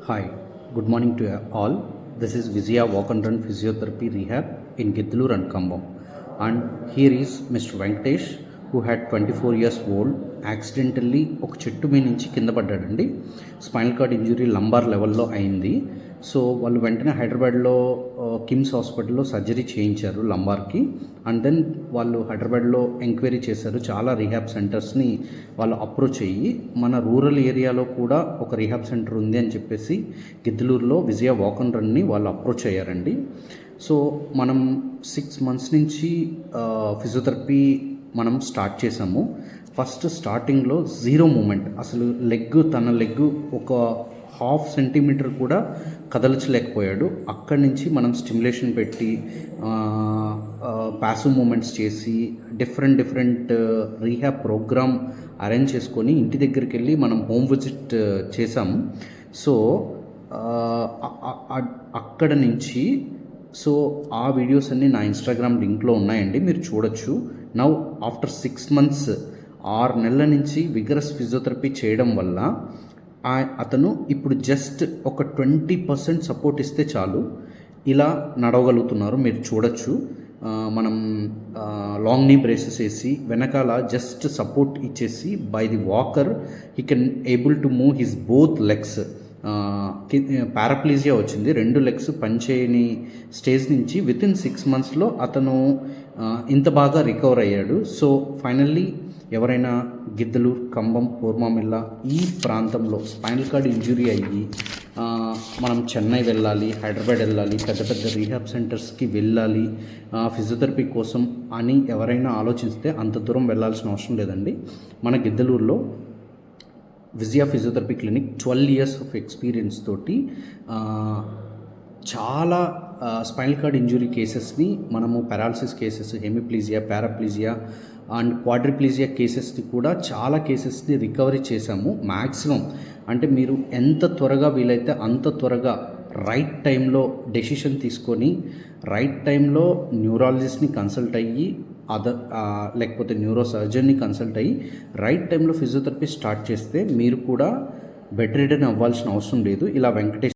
Hi, good morning to all. This is Vizia Walk and Run Physiotherapy Rehab in Giddalur and Kambam. And here is Mr. Venkatesh, who had 24 years old, accidentally ఒక చెట్టు మీద నుంచి కింద పడ్డాడండి. Spinal cord injury lumbar లెవెల్లో అయింది. So వాళ్ళు వెంటనే హైదరాబాద్లో కిమ్స్ హాస్పిటల్లో సర్జరీ చేయించారు లంబార్కి. అండ్ దెన్ వాళ్ళు హైదరాబాద్లో ఎంక్వైరీ చేశారు. చాలా రీహాబ్ సెంటర్స్ని వాళ్ళు అప్రోచ్ అయ్యి మన రూరల్ ఏరియాలో కూడా ఒక రీహాబ్ సెంటర్ ఉంది అని చెప్పేసి గిద్దలూరులో విజయ వాక్ అండ్ రన్ని వాళ్ళు అప్రోచ్ అయ్యారండి. సో మనం 6 months నుంచి ఫిజియోథెరపీ మనం స్టార్ట్ చేసాము. ఫస్ట్ స్టార్టింగ్లో జీరో మూమెంట్, అసలు తన లెగ్ ఒక 1/2 సెంటీమీటర్ కూడా కదల్చలేకపోయాడు. అక్కడి నుంచి మనం స్టిమ్యులేషన్ పెట్టి ప్యాసివ్ మూమెంట్స్ చేసి డిఫరెంట్ రీహాబ్ ప్రోగ్రామ్ అరేంజ్ చేసుకొని ఇంటి దగ్గరికి వెళ్ళి మనం హోమ్ విజిట్ చేసాము. సో అక్కడ నుంచి ఆ వీడియోస్ అన్నీ నా ఇన్స్టాగ్రామ్ లింక్లో ఉన్నాయండి, మీరు చూడొచ్చు. నౌ ఆఫ్టర్ 6 months 6 నెలల నుంచి విగరస్ ఫిజియోథెరపీ చేయడం వల్ల అతను ఇప్పుడు జస్ట్ ఒక 20% సపోర్ట్ ఇస్తే చాలు ఇలా నడవగలుగుతున్నారు, మీరు చూడొచ్చు. మనం లాంగ్ నీ బ్రేసెస్ వేసి వెనకాల జస్ట్ సపోర్ట్ ఇచ్చేసి by the walker he can able to move his both legs. Paraplegia వచ్చింది, 2 legs పనిచేయని స్టేజ్ నుంచి వితిన్ 6 monthsలో అతను ఇంత బాగా రికవర్ అయ్యాడు. సో ఫైనల్లీ ఎవరైనా గిద్దలూరు, కంబం, పూర్మామిల్ల ఈ ప్రాంతంలో స్పైనల్ కార్డ్ ఇంజురీ అయ్యి మనం చెన్నై వెళ్ళాలి, హైదరాబాద్ వెళ్ళాలి, పెద్ద రీహాబ్ సెంటర్స్కి వెళ్ళాలి ఫిజియోథెరపీ కోసం అని ఎవరైనా ఆలోచిస్తే అంత దూరం వెళ్ళాల్సిన అవసరం లేదండి. మన గిద్దలూరులో Vijaya physiotherapy clinic 12 years of experience తోటి చాలా స్పైనల్ కార్డ్ ఇంజురీ కేసెస్ని మనము paralysis cases, hemiplegia, paraplegia and quadriplegia కేసెస్ని కూడా చాలా కేసెస్ని రికవరీ చేశాము. మ్యాక్సిమం అంటే మీరు ఎంత త్వరగా వీలైతే అంత త్వరగా రైట్ టైంలో డెసిషన్ తీసుకొని రైట్ టైంలో న్యూరాలజిస్ట్ని కన్సల్ట్ అయ్యి లేకపోతే న్యూరో సర్జన్ని కన్సల్ట్ అయ్యి రైట్ టైంలో ఫిజియోథెరపీ స్టార్ట్ చేస్తే మీరు కూడా బెడ్ రిడన్ అవ్వాల్సిన అవసరం లేదు. ఇలా వెంకటేష్